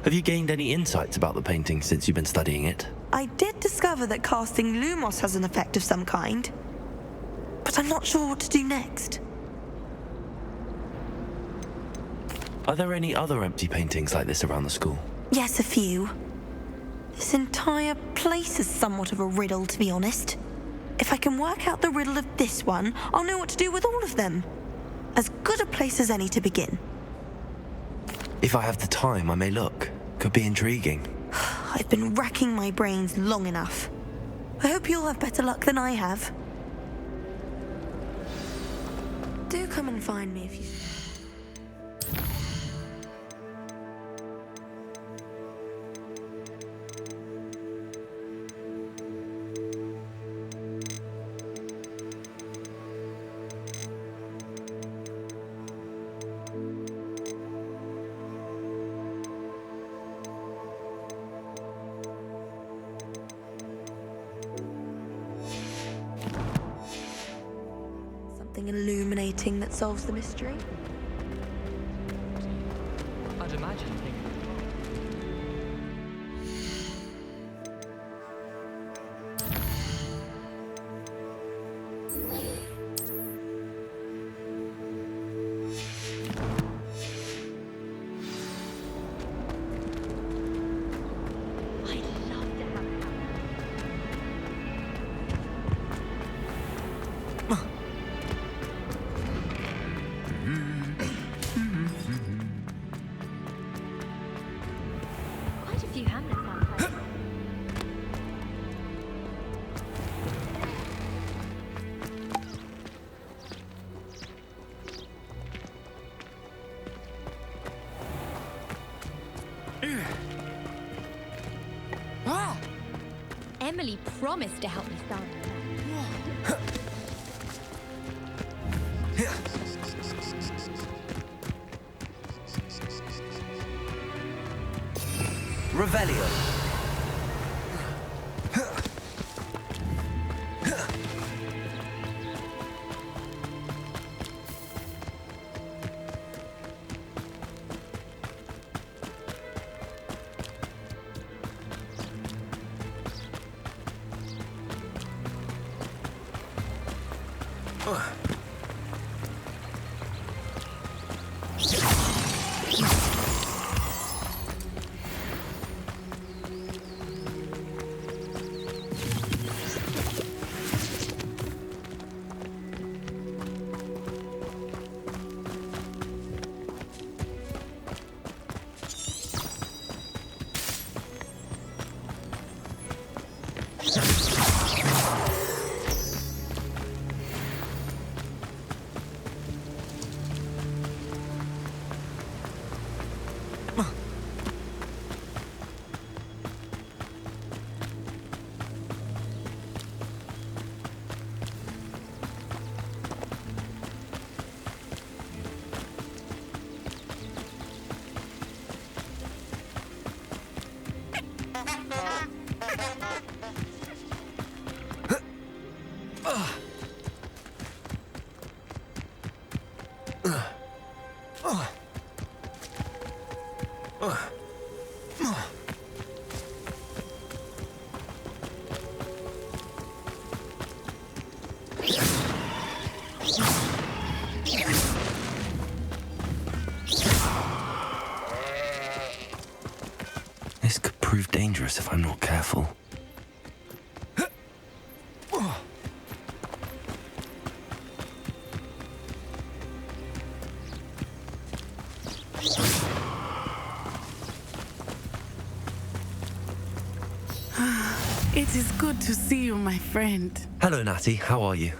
Have you gained any insights about the painting since you've been studying it? I did discover that casting Lumos has an effect of some kind, but I'm not sure what to do next. Are there any other empty paintings like this around the school? Yes, a few. This entire place is somewhat of a riddle, to be honest. If I can work out the riddle of this one, I'll know what to do with all of them. As good a place as any to begin. If I have the time, I may look. Could be intriguing. I've been racking my brains long enough. I hope you'll have better luck than I have. Do come and find me if you... Something illuminating that solves the mystery? I'd imagine. Quite a few hamlets outside. Emily promised to help me start. Revelio. This could prove dangerous if I'm not careful. It is good to see you, my friend. Hello, Natty. How are you?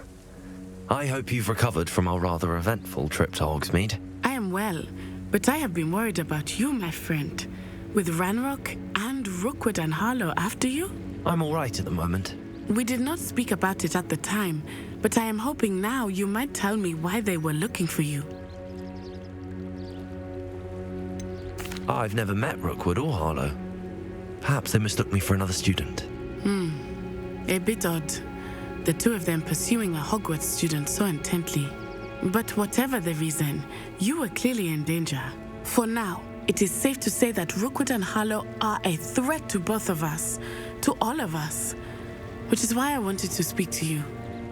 I hope you've recovered from our rather eventful trip to Hogsmeade. I am well, but I have been worried about you, my friend. With Ranrock and Rookwood and Harlow after you? I'm all right at the moment. We did not speak about it at the time, but I am hoping now you might tell me why they were looking for you. I've never met Rookwood or Harlow. Perhaps they mistook me for another student. A bit odd. The two of them pursuing a Hogwarts student so intently. But whatever the reason, you were clearly in danger. For now, It is safe to say that Rookwood and Harlow are a threat to both of us, to all of us, which is why I wanted to speak to you.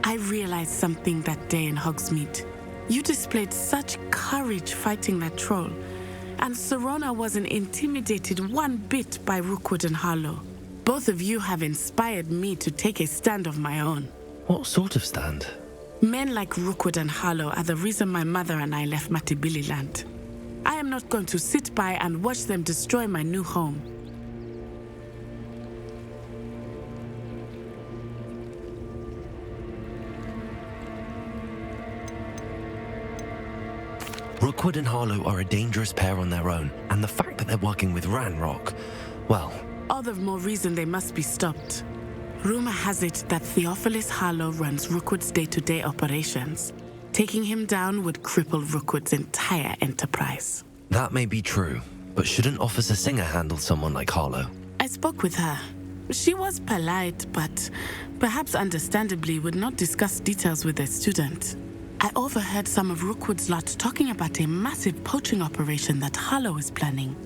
I realized something that day in Hogsmeade. You displayed such courage fighting that troll, and Serona wasn't intimidated one bit by Rookwood and Harlow. Both of you have inspired me to take a stand of my own. What sort of stand? Men like Rookwood and Harlow are the reason my mother and I left Matabeleland. I am not going to sit by and watch them destroy my new home. Rookwood and Harlow are a dangerous pair on their own, and the fact that they're working with Ranrock, well... All the more reason they must be stopped. Rumor has it that Theophilus Harlow runs Rookwood's day-to-day operations. Taking him down would cripple Rookwood's entire enterprise. That may be true, but shouldn't Officer Singer handle someone like Harlow? I spoke with her. She was polite, but perhaps understandably would not discuss details with a student. I overheard some of Rookwood's lot talking about a massive poaching operation that Harlow is planning.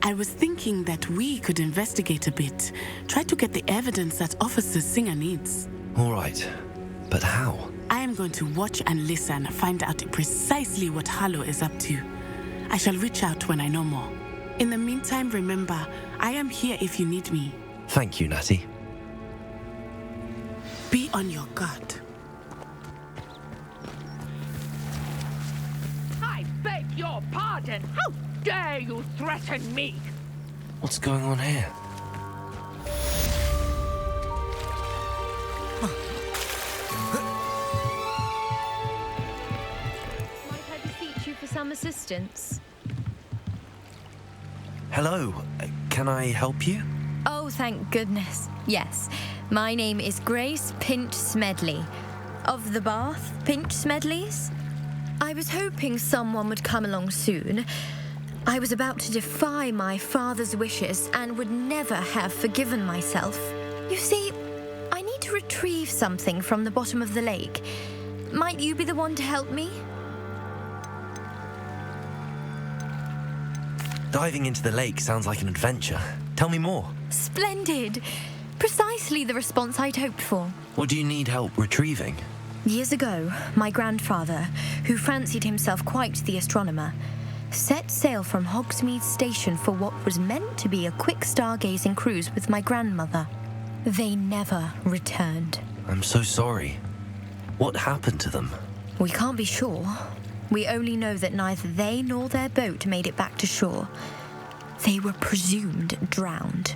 I was thinking that we could investigate a bit, try to get the evidence that Officer Singer needs. All right, but how? I am going to watch and listen, find out precisely what Harlow is up to. I shall reach out when I know more. In the meantime, remember, I am here if you need me. Thank you, Natty. Be on your guard. I beg your pardon. How dare you threaten me? What's going on here? Might I beseech you for some assistance? Hello, can I help you? Oh, thank goodness. Yes. My name is Grace Pinch Smedley. Of the Bath Pinch Smedleys? I was hoping someone would come along soon. I was about to defy my father's wishes and would never have forgiven myself. You see, I need to retrieve something from the bottom of the lake. Might you be the one to help me? Diving into the lake sounds like an adventure. Tell me more. Splendid. Precisely the response I'd hoped for. What do you need help retrieving? Years ago, my grandfather, who fancied himself quite the astronomer, set sail from Hogsmeade Station for what was meant to be a quick stargazing cruise with my grandmother. They never returned. I'm so sorry. What happened to them? We can't be sure. We only know that neither they nor their boat made it back to shore. They were presumed drowned.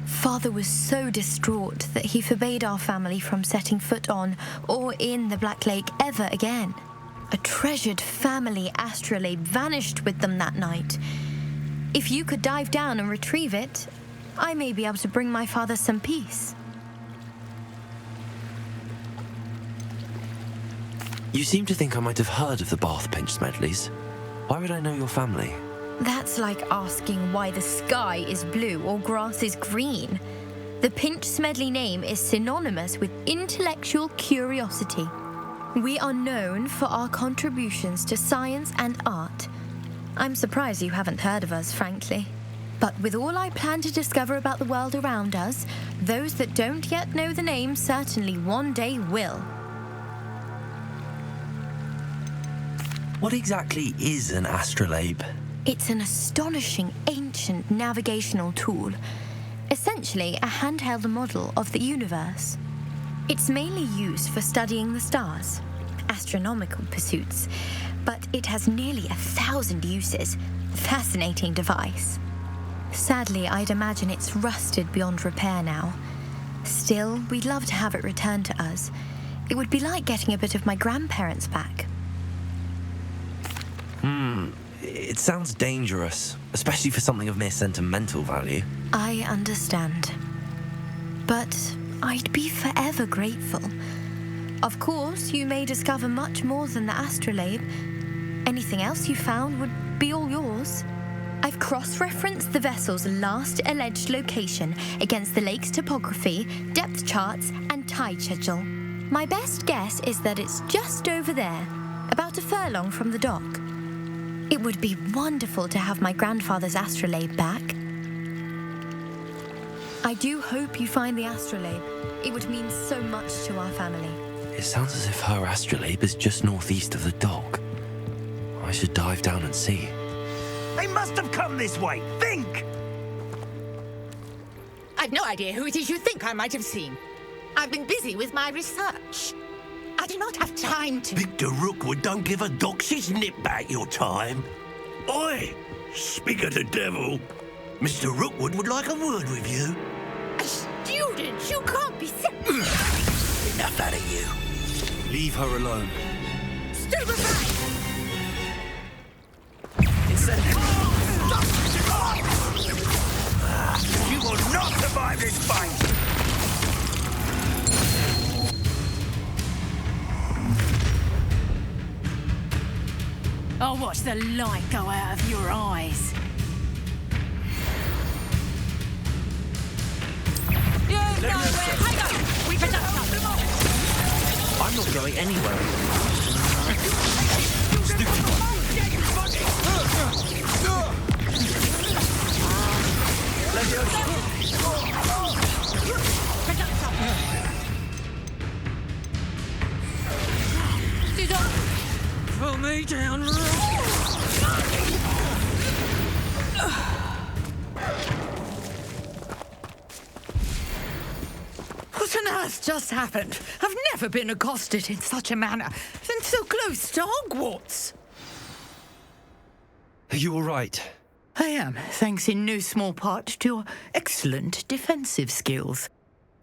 Father was so distraught that he forbade our family from setting foot on or in the Black Lake ever again. A treasured family astrolabe vanished with them that night. If you could dive down and retrieve it, I may be able to bring my father some peace. You seem to think I might have heard of the Bath Pinch Smedleys. Why would I know your family? That's like asking why the sky is blue or grass is green. The Pinch Smedley name is synonymous with intellectual curiosity. We are known for our contributions to science and art. I'm surprised you haven't heard of us, frankly. But with all I plan to discover about the world around us, those that don't yet know the name certainly one day will. What exactly is an astrolabe? It's an astonishing ancient navigational tool, essentially a handheld model of the universe. It's mainly used for studying the stars, astronomical pursuits, but it has nearly 1,000 uses. Fascinating device. Sadly, I'd imagine it's rusted beyond repair now. Still, we'd love to have it returned to us. It would be like getting a bit of my grandparents back. It sounds dangerous, especially for something of mere sentimental value. I understand. But I'd be forever grateful. Of course, you may discover much more than the astrolabe. Anything else you found would be all yours. I've cross-referenced the vessel's last alleged location against the lake's topography, depth charts, and tide schedule. My best guess is that it's just over there, about a furlong from the dock. It would be wonderful to have my grandfather's astrolabe back. I do hope you find the astrolabe. It would mean so much to our family. It sounds as if her astrolabe is just northeast of the dock. I should dive down and see. They must have come this way. Think! I've no idea who it is you think I might have seen. I've been busy with my research. I do not have time to... Victor Rookwood don't give a doxy's nip back your time. Oi! Speak of the devil. Mr. Rookwood would like a word with you. A student? You can't be Enough out of you. Leave her alone. Stupefy! You will not survive this fight! I'll watch the light go out of your eyes. I'm not going anywhere. Throw me down. What on earth just happened? I've never been accosted in such a manner, and so close to Hogwarts. Are you all right? I am, thanks in no small part to your excellent defensive skills.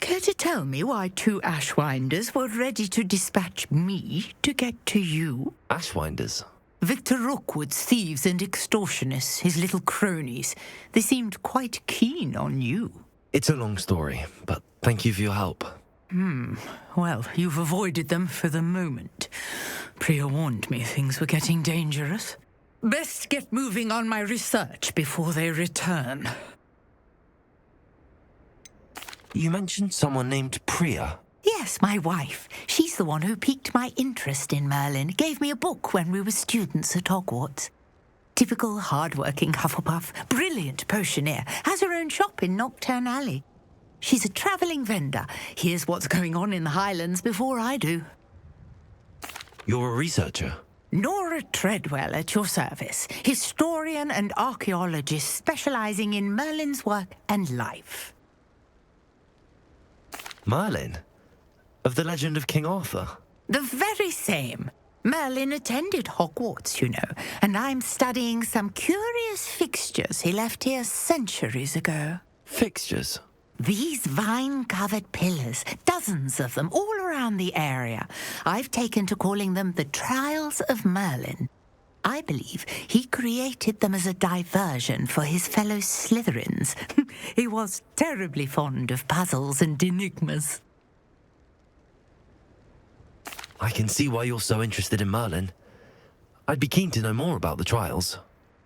Care to tell me why two Ashwinders were ready to dispatch me to get to you? Ashwinders? Victor Rookwood's thieves and extortionists, his little cronies. They seemed quite keen on you. It's a long story, but thank you for your help. Well, you've avoided them for the moment. Priya warned me things were getting dangerous. Best get moving on my research before they return. You mentioned someone named Priya. Yes, my wife. She's the one who piqued my interest in Merlin. Gave me a book when we were students at Hogwarts. Typical hard-working Hufflepuff, brilliant potioneer, has her own shop in Nocturne Alley. She's a travelling vendor. Hears what's going on in the Highlands before I do. You're a researcher? Nora Treadwell at your service, historian and archaeologist specialising in Merlin's work and life. Merlin? Of the legend of King Arthur? The very same. Merlin attended Hogwarts, you know, and I'm studying some curious fixtures he left here centuries ago. Fixtures? These vine-covered pillars, dozens of them all around the area. I've taken to calling them the Trials of Merlin. I believe he created them as a diversion for his fellow Slytherins. He was terribly fond of puzzles and enigmas. I can see why you're so interested in Merlin. I'd be keen to know more about the trials.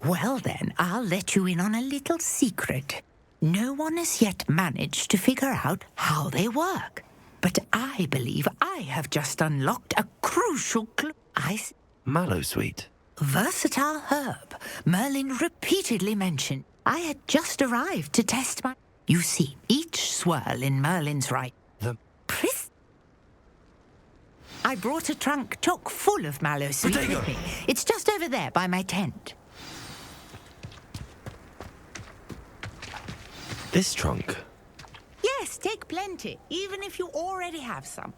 Well then, I'll let you in on a little secret. No one has yet managed to figure out how they work. But I believe I have just unlocked a crucial clue. Mallowsweet? Versatile herb. Merlin repeatedly mentioned. I had just arrived to test my... You see, each swirl in Merlin's right... I brought a trunk chock full of Mallowsweet with me. It's just over there by my tent. This trunk? Yes, take plenty, even if you already have some.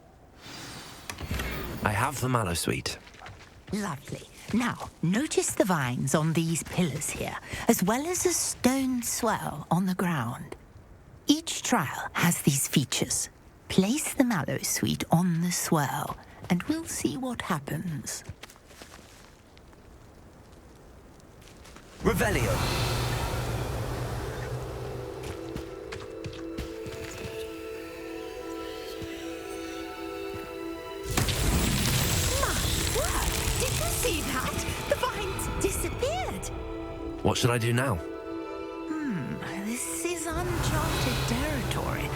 I have the Mallowsweet. Lovely. Now, notice the vines on these pillars here, as well as a stone swirl on the ground. Each trial has these features. Place the Mallowsweet on the swirl, and we'll see what happens. Revelio. Did you see that? The vines disappeared. What should I do now? This is uncharted territory.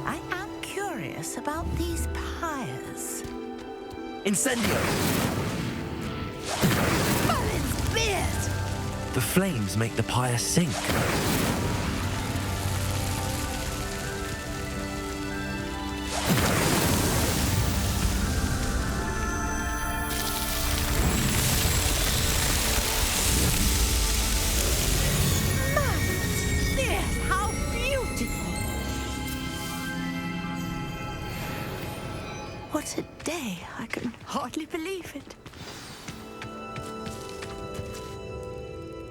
I am curious about these pyres. Incendio! Merlin's fears! The flames make the pyre sink. Fears, how beautiful! What a day. I can hardly believe it.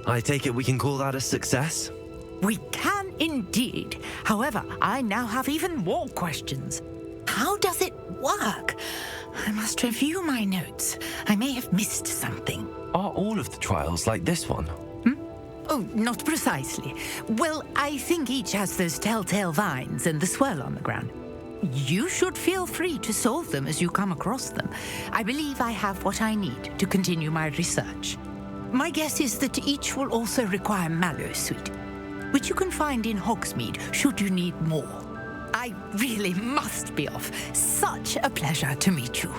I take it we can call that a success? We can indeed. However, I now have even more questions. How does it work? I must review my notes. I may have missed something. Are all of the trials like this one? Oh, not precisely. Well, I think each has those telltale vines and the swirl on the ground. You should feel free to solve them as you come across them. I believe I have what I need to continue my research. My guess is that each will also require mallow sweet, which you can find in Hogsmeade should you need more. I really must be off. Such a pleasure to meet you.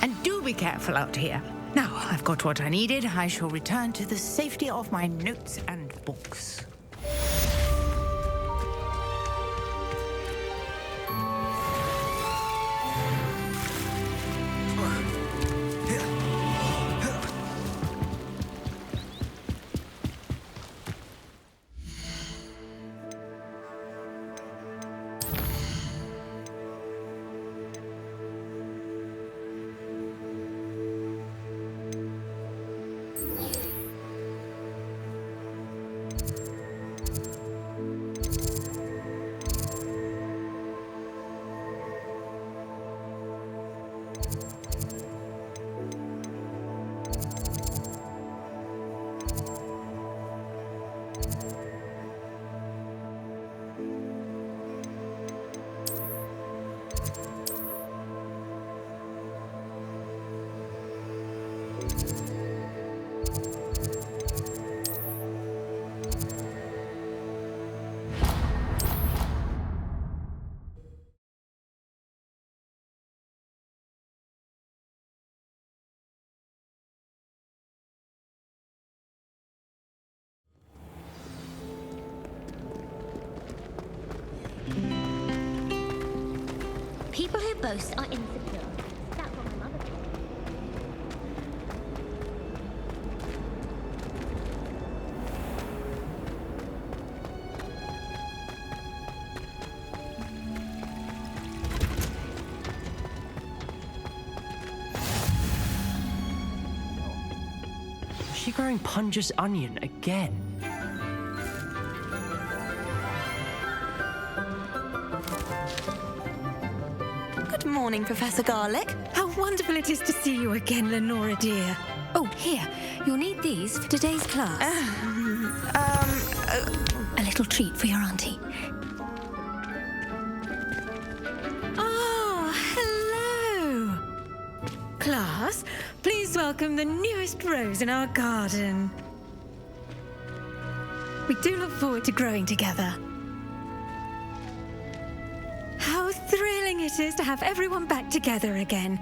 And do be careful out here. Now I've got what I needed, I shall return to the safety of my notes and books. People who boast are insecure. That's what my mother said. Is she growing Punja's onion again? Good morning, Professor Garlick. How wonderful it is to see you again, Lenora dear. Oh, here, you'll need these for today's class. A little treat for your auntie. Oh, hello. Class, please welcome the newest rose in our garden. We do look forward to growing together. How thrilling it is to have everyone back together again.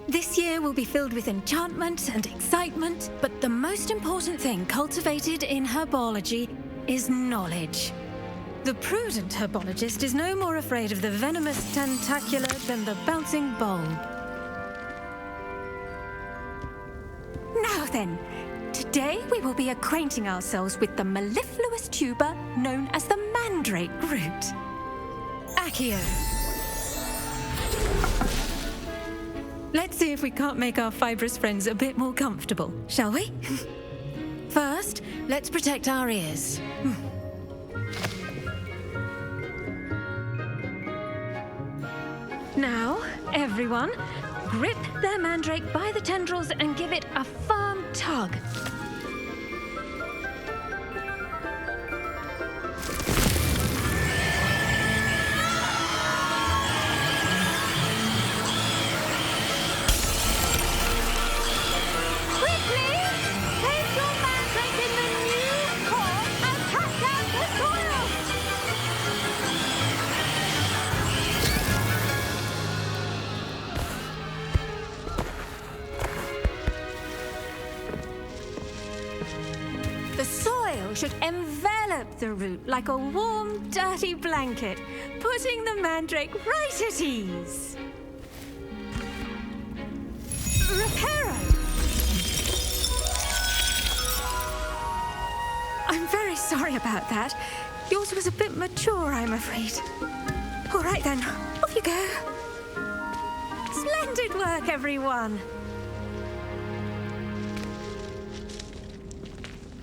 This year will be filled with enchantment and excitement, but the most important thing cultivated in herbology is knowledge. The prudent herbologist is no more afraid of the venomous tentacula than the bouncing bulb. Now then, today we will be acquainting ourselves with the mellifluous tuber known as the mandrake root. Accio. Let's see if we can't make our fibrous friends a bit more comfortable, shall we? First, let's protect our ears. Now, everyone, grip their mandrake by the tendrils and give it a firm tug. soil should envelop the root like a warm, dirty blanket, putting the mandrake right at ease. Reparo! I'm very sorry about that. Yours was a bit mature, I'm afraid. All right then, off you go. Splendid work, everyone.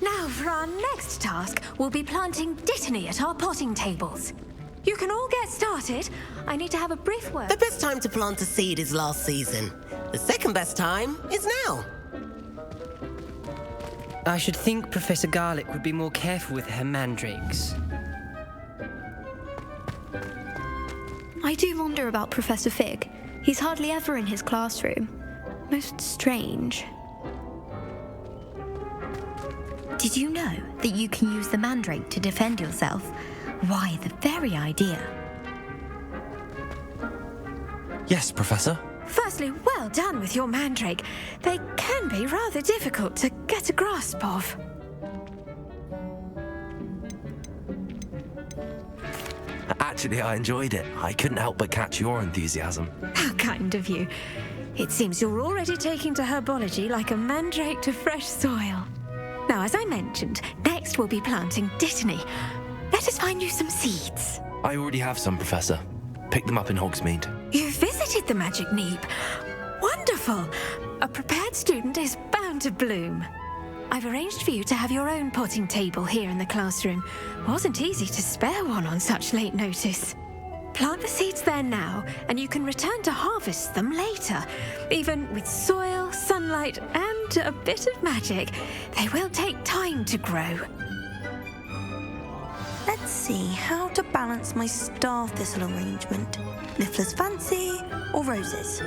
Now, for our next task, we'll be planting dittany at our potting tables. You can all get started. I need to have a brief word. The best time to plant a seed is last season. The second best time is now. I should think Professor Garlick would be more careful with her mandrakes. I do wonder about Professor Fig. He's hardly ever in his classroom. Most strange. Did you know that you can use the mandrake to defend yourself? Why, the very idea. Yes, Professor. Firstly, well done with your mandrake. They can be rather difficult to get a grasp of. Actually, I enjoyed it. I couldn't help but catch your enthusiasm. How kind of you. It seems you're already taking to herbology like a mandrake to fresh soil. Now, as I mentioned, next we'll be planting dittany. Let us find you some seeds. I already have some, Professor. Picked them up in Hogsmeade. You visited the Magic Neep. Wonderful. A prepared student is bound to bloom. I've arranged for you to have your own potting table here in the classroom. Wasn't easy to spare one on such late notice. Plant the seeds there now, and you can return to harvest them later. Even with soil, sunlight, and a bit of magic, they will take time to grow. Let's see how to balance my star thistle arrangement. Niffler's fancy or roses?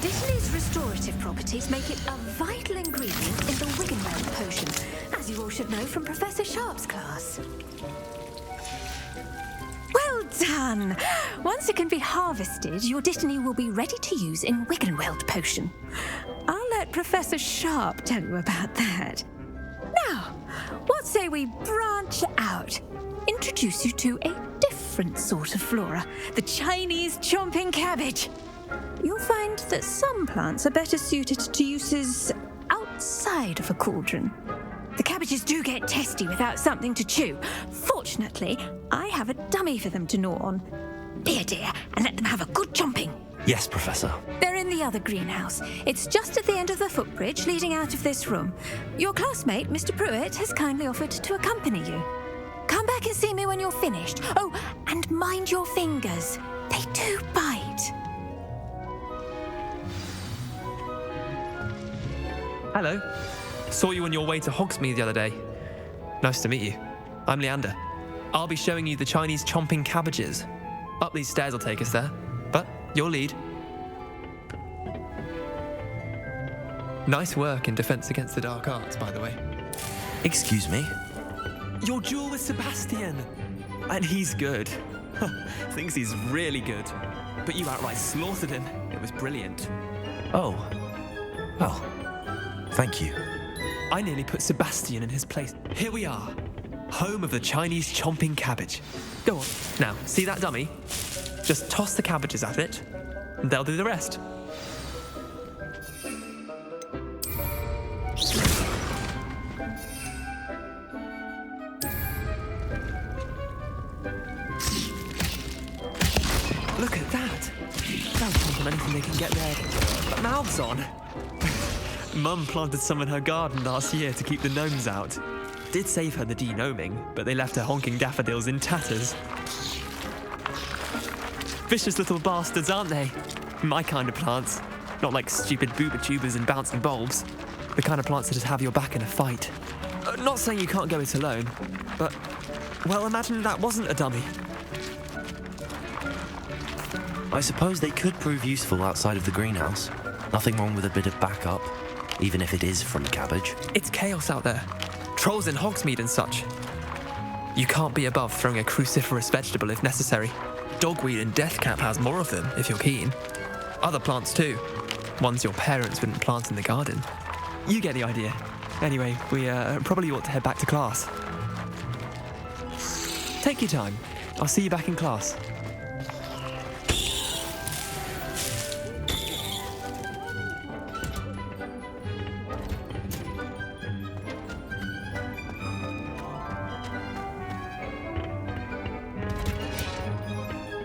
Dittany's restorative properties make it a vital ingredient in the Wiggenweld potion, as you all should know from Professor Sharp's class. Well done! Once it can be harvested, your dittany will be ready to use in Wiggenweld potion. I'll let Professor Sharp tell you about that. Now, what say we branch out? Introduce you to a different sort of flora, the Chinese chomping cabbage. You'll find that some plants are better suited to uses outside of a cauldron. The cabbages do get testy without something to chew. Fortunately, I have a dummy for them to gnaw on. Be a dear and let them have a good chomping. Yes, Professor. They're in the other greenhouse. It's just at the end of the footbridge leading out of this room. Your classmate, Mr. Pruitt, has kindly offered to accompany you. Come back and see me when you're finished. Oh, and mind your fingers. They do bite. Hello. Saw you on your way to Hogsmeade the other day. Nice to meet you. I'm Leander. I'll be showing you the Chinese chomping cabbages. Up these stairs will take us there, but you'll lead. Nice work in Defense Against the Dark Arts, by the way. Excuse me? Your duel with Sebastian! And he's good. Thinks he's really good. But you outright slaughtered him. It was brilliant. Oh. Well, thank you. I nearly put Sebastian in his place. Here we are. Home of the Chinese chomping cabbage. Go on. Now, see that dummy? Just toss the cabbages at it, and they'll do the rest. Look at that. They'll chomp on anything they can get their mouths on. Mum planted some in her garden last year to keep the gnomes out. Did save her the de-gnoming, but they left her honking daffodils in tatters. Vicious little bastards, aren't they? My kind of plants. Not like stupid booba tubers and bouncing bulbs. The kind of plants that just have your back in a fight. Not saying you can't go it alone, but, well, imagine that wasn't a dummy. I suppose they could prove useful outside of the greenhouse. Nothing wrong with a bit of backup, even if it is from cabbage. It's chaos out there. Trolls in Hogsmeade and such. You can't be above throwing a cruciferous vegetable if necessary. Dogweed and deathcap has more of them, if you're keen. Other plants too. Ones your parents wouldn't plant in the garden. You get the idea. Anyway, we probably ought to head back to class. Take your time. I'll see you back in class.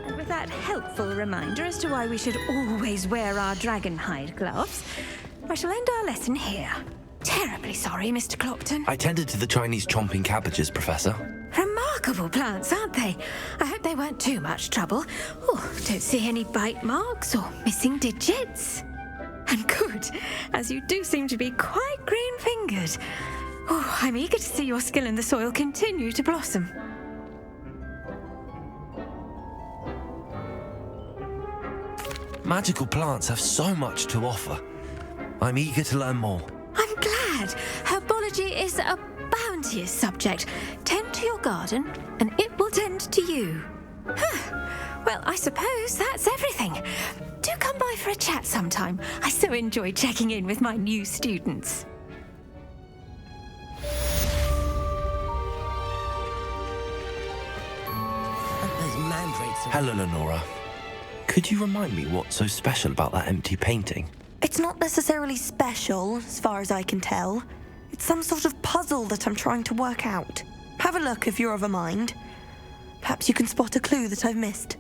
And with that helpful reminder as to why we should always wear our dragon hide gloves, I shall end our lesson here. Terribly sorry, Mr. Clopton. I tended to the Chinese chomping cabbages, Professor. Remarkable plants, aren't they? I hope they weren't too much trouble. Oh, don't see any bite marks or missing digits. And good, as you do seem to be quite green-fingered. Oh, I'm eager to see your skill in the soil continue to blossom. Magical plants have so much to offer. I'm eager to learn more. I'm glad. Herbology is a bounteous subject. Tend to your garden, and it will tend to you. Well, I suppose that's everything. Do come by for a chat sometime. I so enjoy checking in with my new students. Those mandrakes are... Hello, Lenora. Could you remind me what's so special about that empty painting? It's not necessarily special, as far as I can tell. It's some sort of puzzle that I'm trying to work out. Have a look if you're of a mind. Perhaps you can spot a clue that I've missed.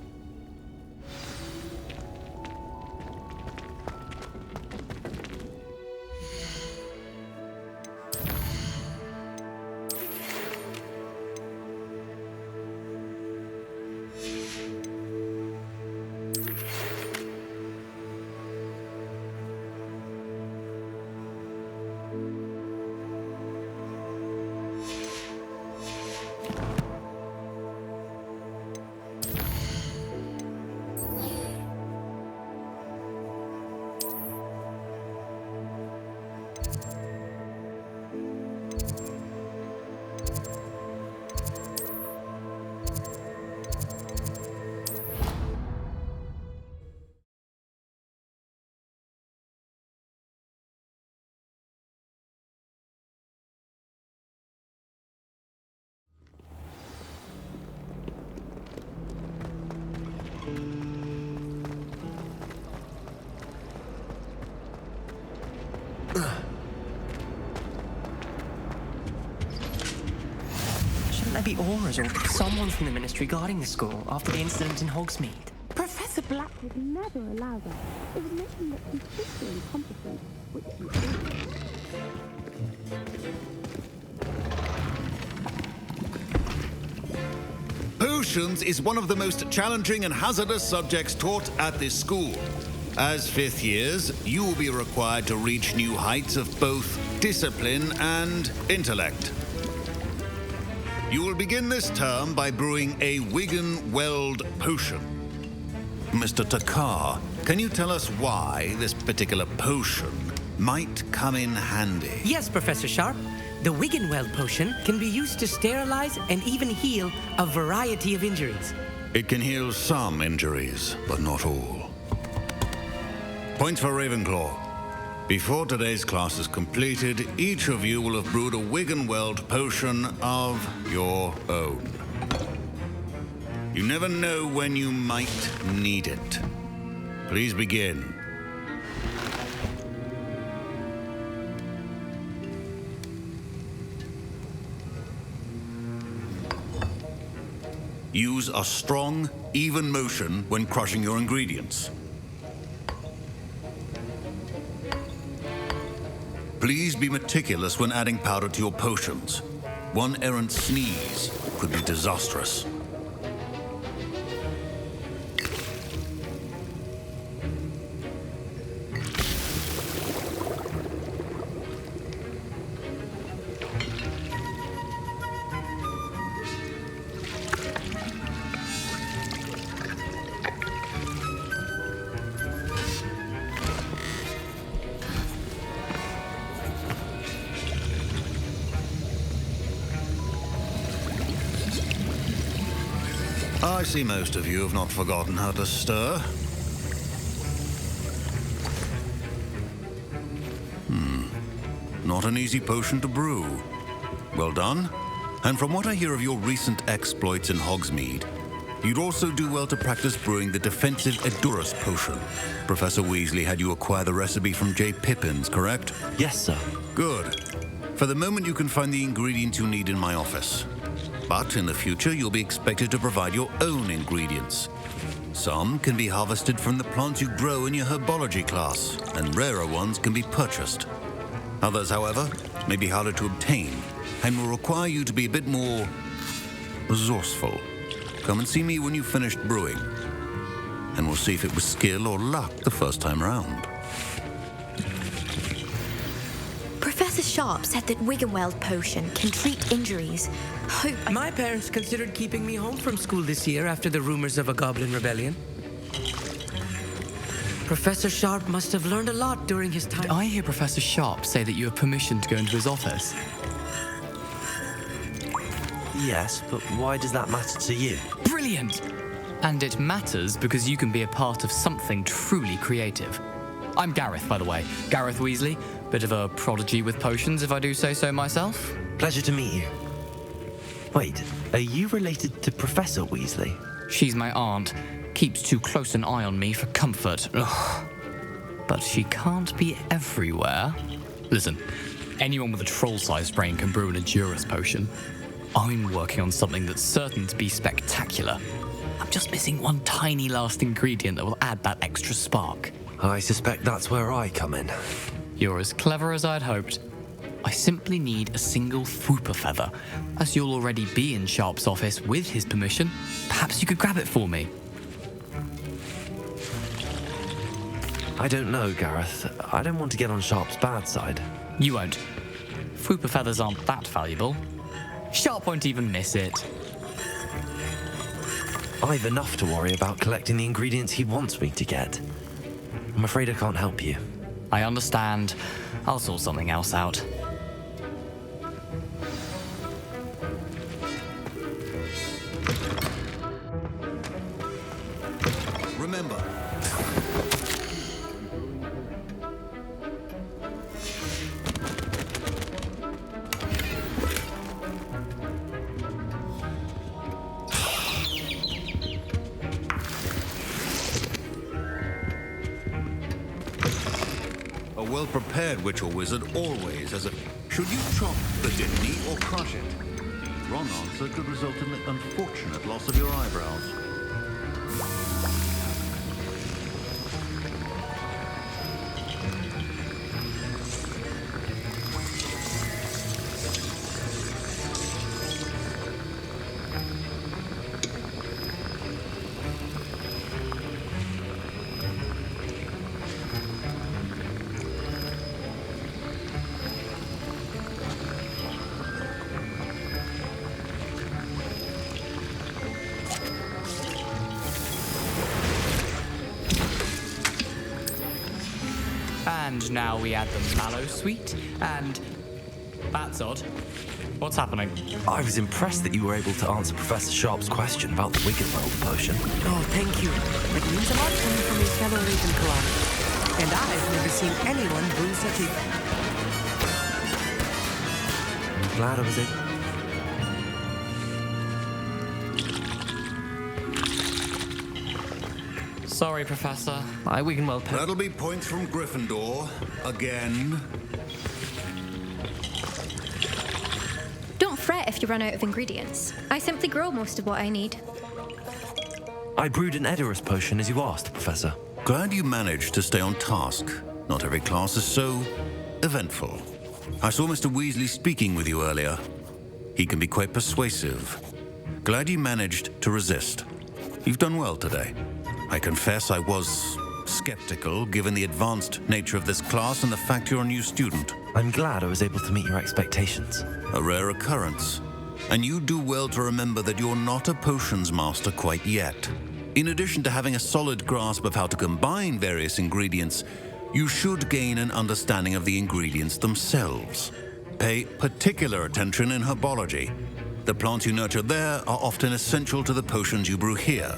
Shouldn't there be auras or someone from the ministry guarding the school after the incident in Hogsmeade? Professor Black would never allow that. It would make him look completely incompetent, which Potions is one of the most challenging and hazardous subjects taught at this school. As fifth years, you will be required to reach new heights of both discipline and intellect. You will begin this term by brewing a Wigan-Weld potion. Mr. Takar, can you tell us why this particular potion might come in handy? Yes, Professor Sharp. The Wigan-Weld potion can be used to sterilize and even heal a variety of injuries. It can heal some injuries, but not all. Points for Ravenclaw. Before today's class is completed, each of you will have brewed a Wigan-Weld potion of your own. You never know when you might need it. Please begin. Use a strong, even motion when crushing your ingredients. Please be meticulous when adding powder to your potions. One errant sneeze could be disastrous. I see most of you have not forgotten how to stir. Not an easy potion to brew. Well done. And from what I hear of your recent exploits in Hogsmeade, you'd also do well to practice brewing the defensive Edurus potion. Professor Weasley had you acquire the recipe from J. Pippins, correct? Yes, sir. Good. For the moment, you can find the ingredients you need in my office. But in the future, you'll be expected to provide your own ingredients. Some can be harvested from the plants you grow in your herbology class, and rarer ones can be purchased. Others, however, may be harder to obtain and will require you to be a bit more resourceful. Come and see me when you've finished brewing, and we'll see if it was skill or luck the first time round. Professor Sharp said that Wiggenweld potion can treat injuries. My parents considered keeping me home from school this year after the rumors of a goblin rebellion. Professor Sharp must have learned a lot during his time. Did I hear Professor Sharp say that you have permission to go into his office? Yes, but why does that matter to you? Brilliant! And it matters because you can be a part of something truly creative. I'm Gareth, by the way. Gareth Weasley. Bit of a prodigy with potions, if I do say so myself. Pleasure to meet you. Wait, are you related to Professor Weasley? She's my aunt. Keeps too close an eye on me for comfort. Ugh. But she can't be everywhere. Listen, anyone with a troll-sized brain can brew an Edurus potion. I'm working on something that's certain to be spectacular. I'm just missing one tiny last ingredient that will add that extra spark. I suspect that's where I come in. You're as clever as I'd hoped. I simply need a single Fwooper feather. As you'll already be in Sharp's office with his permission, perhaps you could grab it for me. I don't know, Gareth. I don't want to get on Sharp's bad side. You won't. Fwooper feathers aren't that valuable. Sharp won't even miss it. I've enough to worry about collecting the ingredients he wants me to get. I'm afraid I can't help you. I understand. I'll sort something else out. Remember, a well-prepared witch or wizard always has a... Should you chop the dipney or crush it? Wrong answer could result in the unfortunate loss of your eyebrows. And now we add the mallow sweet, and that's odd. What's happening? I was impressed that you were able to answer Professor Sharp's question about the Wiggenweld potion. Oh, thank you. It means a lot coming from a fellow Ravenclaw. And I've never seen anyone brew such a... I'm glad I was able... Sorry, Professor. I Wiggenweld... That'll be points from Gryffindor. Again. Don't fret if you run out of ingredients. I simply grow most of what I need. I brewed an Edurus potion as you asked, Professor. Glad you managed to stay on task. Not every class is so eventful. I saw Mr. Weasley speaking with you earlier. He can be quite persuasive. Glad you managed to resist. You've done well today. I confess I was skeptical, given the advanced nature of this class and the fact you're a new student. I'm glad I was able to meet your expectations. A rare occurrence. And you do well to remember that you're not a potions master quite yet. In addition to having a solid grasp of how to combine various ingredients, you should gain an understanding of the ingredients themselves. Pay particular attention in herbology. The plants you nurture there are often essential to the potions you brew here.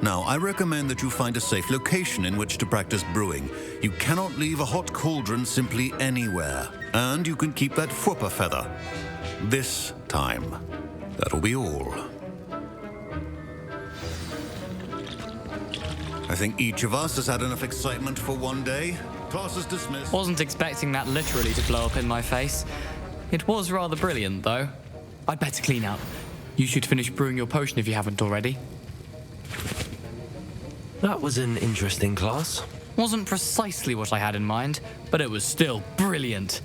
Now, I recommend that you find a safe location in which to practice brewing. You cannot leave a hot cauldron simply anywhere. And you can keep that Fwooper feather. This time. That'll be all. I think each of us has had enough excitement for one day. Class is dismissed. Wasn't expecting that literally to blow up in my face. It was rather brilliant, though. I'd better clean up. You should finish brewing your potion if you haven't already. That was an interesting class. Wasn't precisely what I had in mind, but it was still brilliant.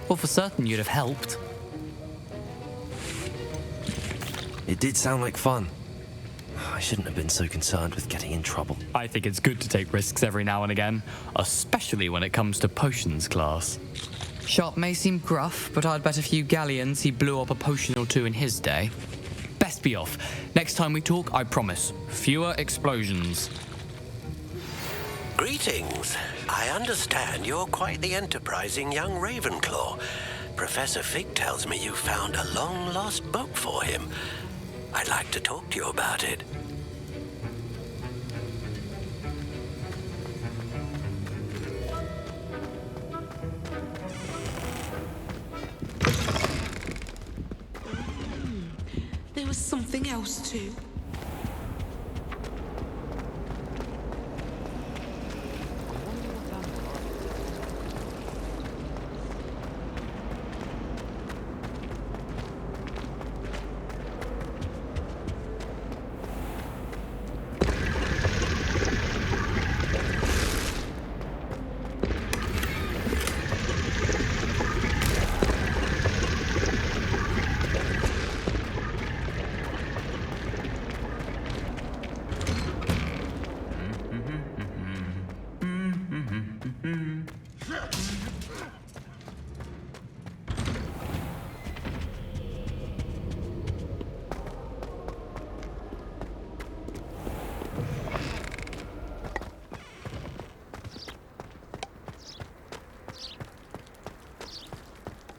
Well, for certain you'd have helped. It did sound like fun. I shouldn't have been so concerned with getting in trouble. I think it's good to take risks every now and again, especially when it comes to potions class. Sharp may seem gruff, but I'd bet a few galleons he blew up a potion or two in his day. Best be off. Next time we talk, I promise, fewer explosions. Greetings. I understand you're quite the enterprising young Ravenclaw. Professor Fig tells me you found a long-lost book for him. I'd like to talk to you about it. There was something else too.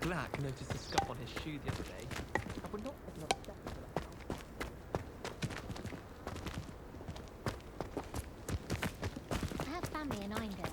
Black noticed a scuff on his shoe the other day. I would not have known that. I have family in Einville.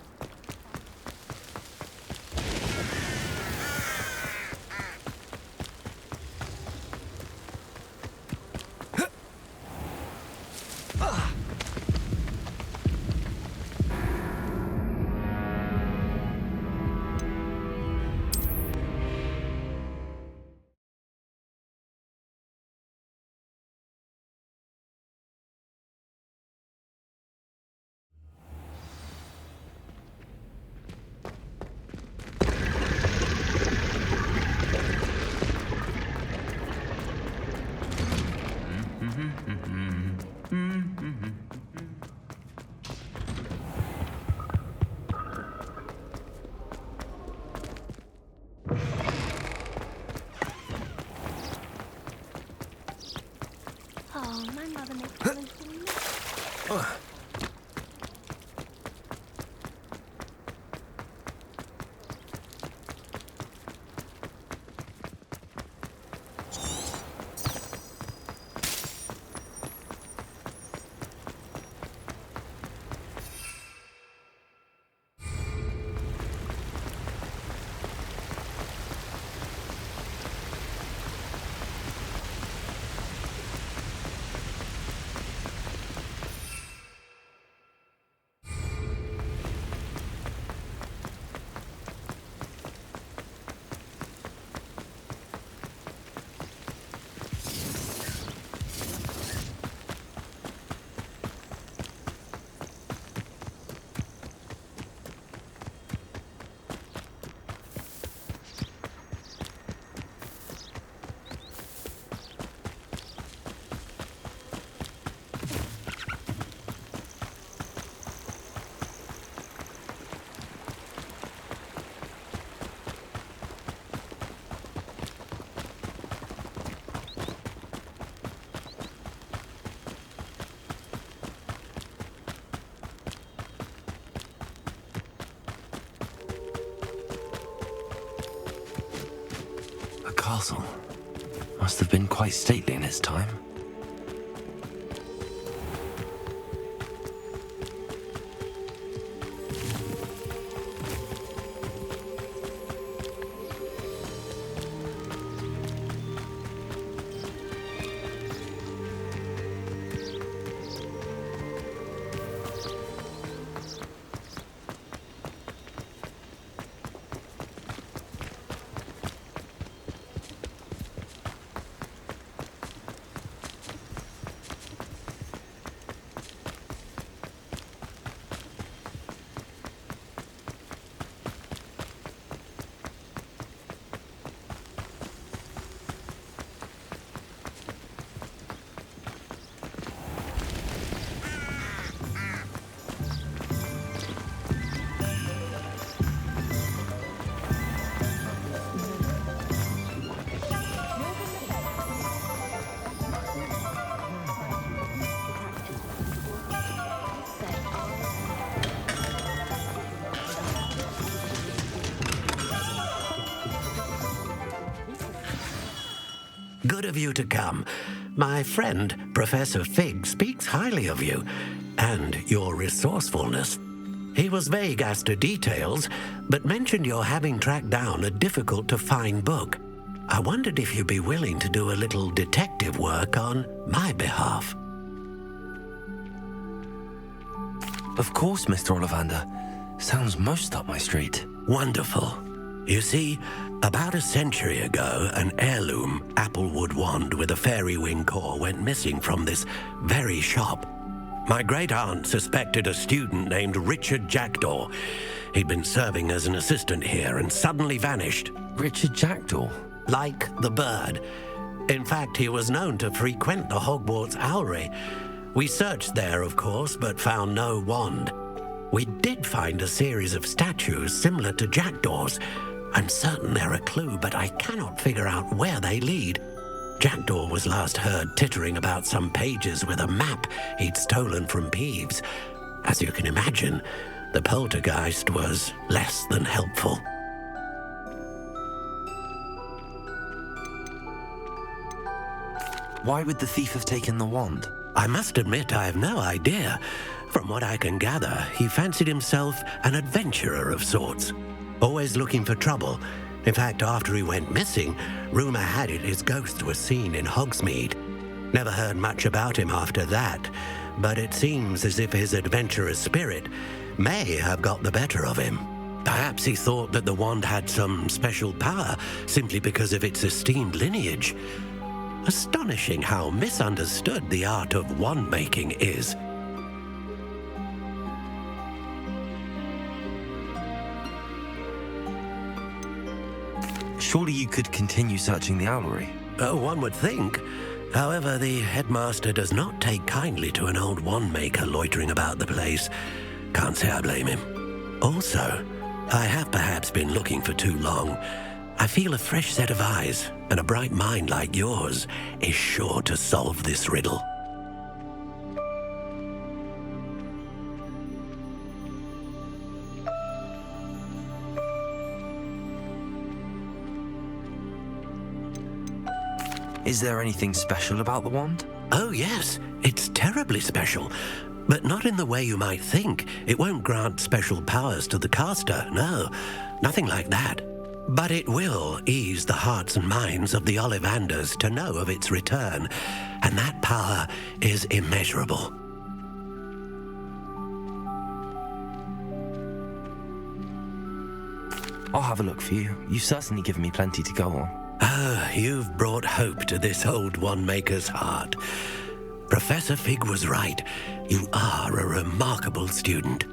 Oh, my mother makes the most delicious. A castle. Must have been quite stately in its time. Good of you to come. My friend, Professor Fig, speaks highly of you and your resourcefulness. He was vague as to details, but mentioned your having tracked down a difficult-to-find book. I wondered if you'd be willing to do a little detective work on my behalf. Of course, Mr. Ollivander. Sounds most up my street. Wonderful. You see, about a century ago, an heirloom applewood wand with a fairy wing core went missing from this very shop. My great-aunt suspected a student named Richard Jackdaw. He'd been serving as an assistant here and suddenly vanished. Richard Jackdaw? Like the bird. In fact, he was known to frequent the Hogwarts Owlery. We searched there, of course, but found no wand. We did find a series of statues similar to Jackdaw's. I'm certain they're a clue, but I cannot figure out where they lead. Jackdaw was last heard tittering about some pages with a map he'd stolen from Peeves. As you can imagine, the poltergeist was less than helpful. Why would the thief have taken the wand? I must admit I have no idea. From what I can gather, he fancied himself an adventurer of sorts. Always looking for trouble. In fact, after he went missing, rumor had it his ghost was seen in Hogsmeade. Never heard much about him after that, but it seems as if his adventurous spirit may have got the better of him. Perhaps he thought that the wand had some special power simply because of its esteemed lineage. Astonishing how misunderstood the art of wand-making is. Surely you could continue searching the owlery. Oh, one would think. However, the headmaster does not take kindly to an old wand-maker loitering about the place. Can't say I blame him. Also, I have perhaps been looking for too long. I feel a fresh set of eyes, and a bright mind like yours is sure to solve this riddle. Is there anything special about the wand? Oh yes, it's terribly special. But not in the way you might think. It won't grant special powers to the caster, no. Nothing like that. But it will ease the hearts and minds of the Ollivanders to know of its return. And that power is immeasurable. I'll have a look for you. You've certainly given me plenty to go on. Ah, you've brought hope to this old wand-maker's heart. Professor Fig was right. You are a remarkable student.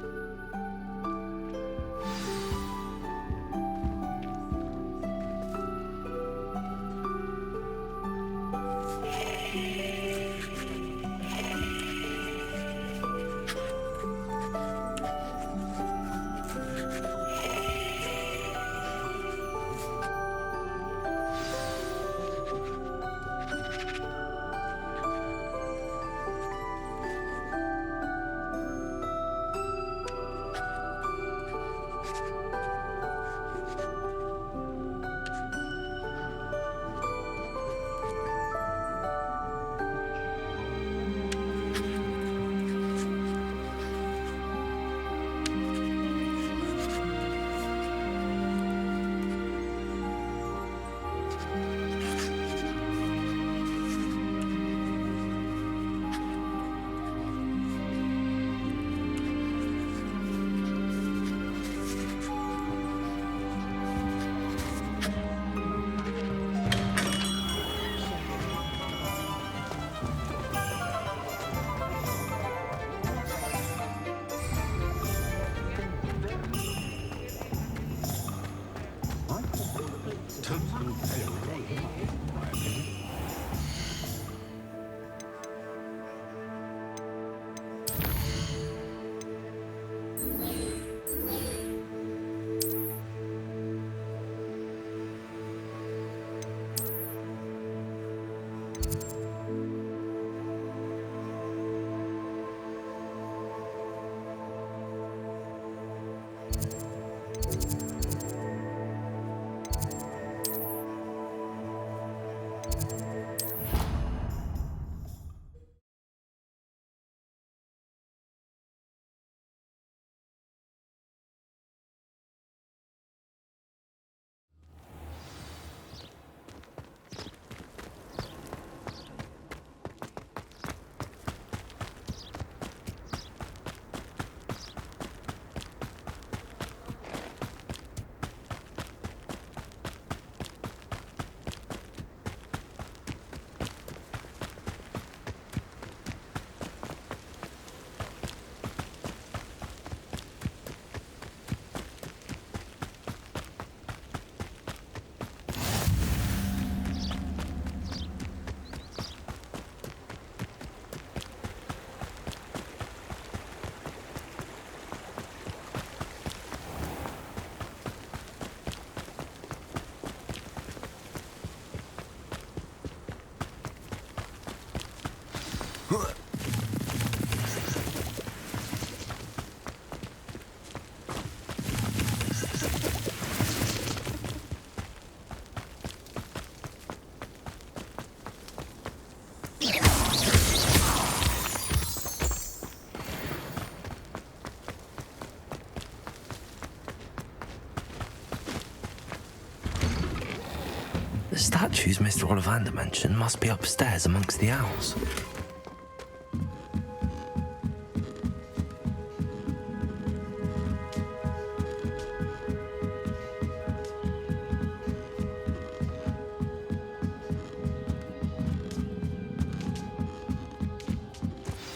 The statues Mr. Ollivander mentioned must be upstairs amongst the owls.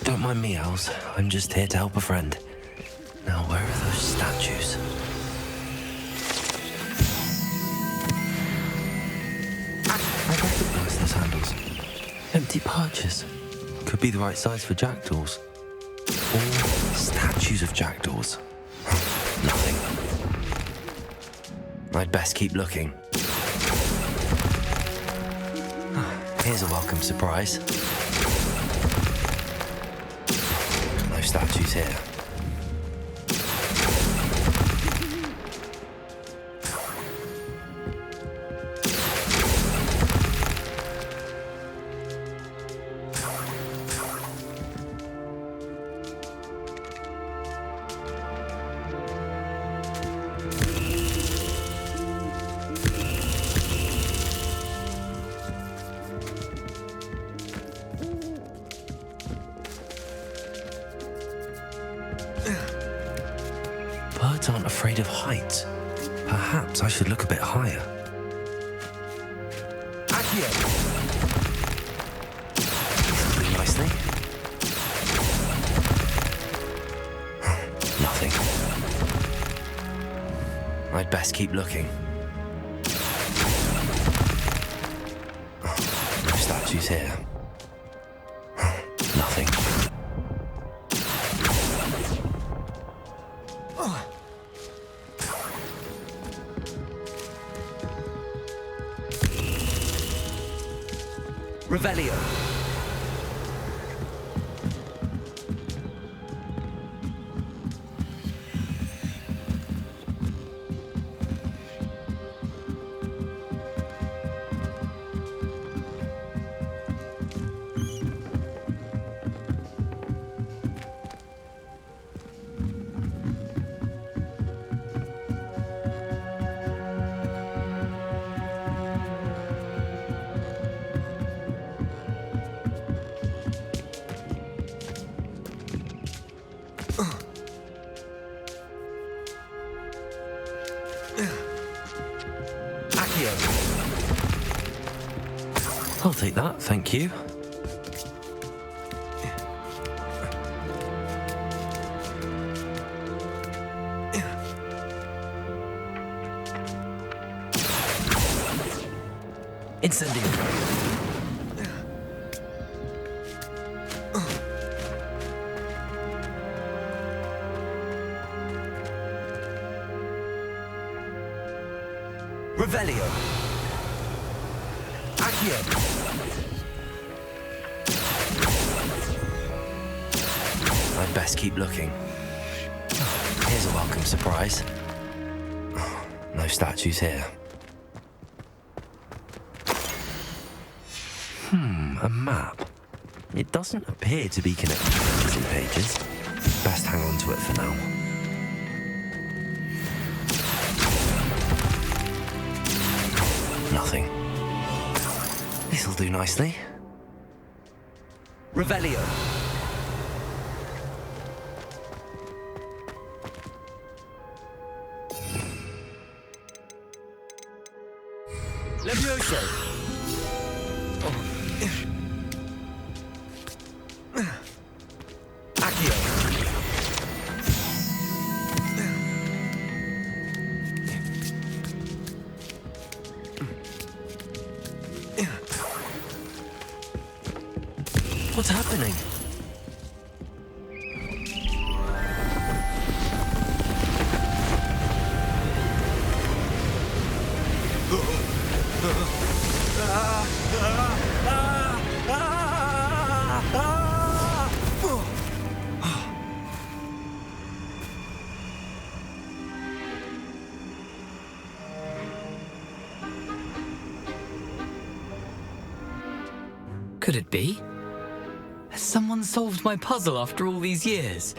Don't mind me, owls. I'm just here to help a friend. Now, where are those statues? I recognize those handles. Empty perches. Could be the right size for jackdaws. Or statues of jackdaws. Nothing. I'd best keep looking. Here's a welcome surprise. No statues here. Birds aren't afraid of heights. Perhaps I should look a bit higher. Accio! This'll do nicely. Nothing. I'd best keep looking. No statues here. Nothing. Revelio. I'll take that, thank you. Incendio. Revelio. Accio. I'd best keep looking. Here's a welcome surprise. No statues here. A map. It doesn't appear to be connected to the missing pages. Best hang on to it for now. Nothing. This'll do nicely. Revelio. Levioso. What's happening? Could it be? Has someone solved my puzzle after all these years?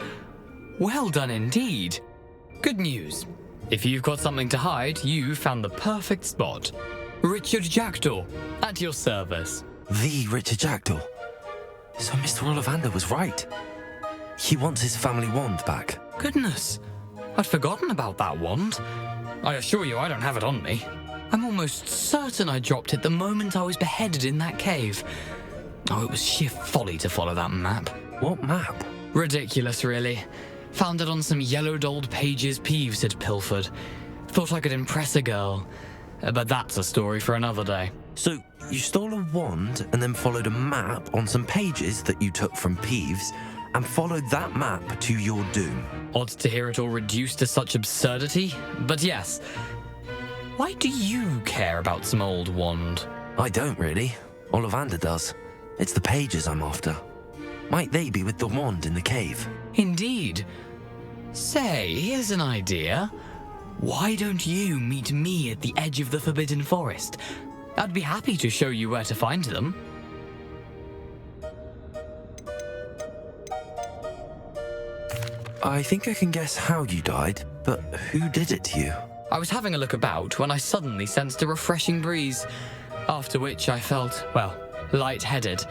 Well done indeed. Good news. If you've got something to hide, you found the perfect spot. Richard Jackdaw, at your service. The Richard Jackdaw. So Mr. Ollivander was right. He wants his family wand back. Goodness, I'd forgotten about that wand. I assure you I don't have it on me. I'm almost certain I dropped it the moment I was beheaded in that cave. Oh, it was sheer folly to follow that map. What map? Ridiculous, really. Found it on some yellowed old pages Peeves had pilfered. Thought I could impress a girl. But that's a story for another day. So you stole a wand and then followed a map on some pages that you took from Peeves and followed that map to your doom. Odd to hear it all reduced to such absurdity, but yes. Why do you care about some old wand? I don't really. Ollivander does. It's the pages I'm after. Might they be with the wand in the cave? Indeed. Say, here's an idea. Why don't you meet me at the edge of the Forbidden Forest? I'd be happy to show you where to find them. I think I can guess how you died, but who did it to you? I was having a look about when I suddenly sensed a refreshing breeze, after which I felt, well, lightheaded.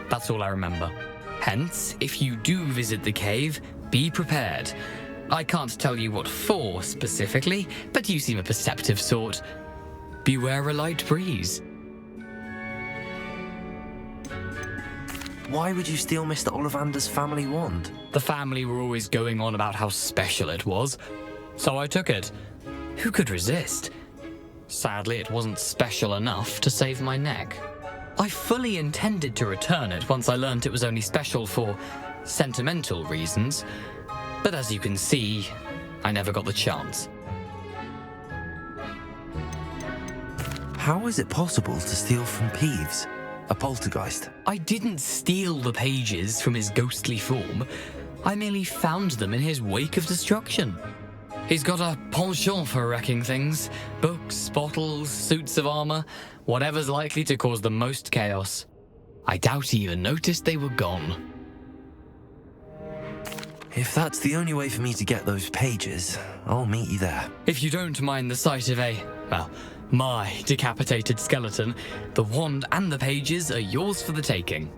That's all I remember. Hence, if you do visit the cave, be prepared. I can't tell you what for specifically, but you seem a perceptive sort. Beware a light breeze. Why would you steal Mr. Ollivander's family wand? The family were always going on about how special it was, so I took it. Who could resist? Sadly, it wasn't special enough to save my neck. I fully intended to return it once I learned it was only special for sentimental reasons, but as you can see, I never got the chance. How is it possible to steal from Peeves, a poltergeist? I didn't steal the pages from his ghostly form. I merely found them in his wake of destruction. He's got a penchant for wrecking things. Books, bottles, suits of armor, whatever's likely to cause the most chaos. I doubt he even noticed they were gone. If that's the only way for me to get those pages, I'll meet you there. If you don't mind the sight of my decapitated skeleton, the wand and the pages are yours for the taking.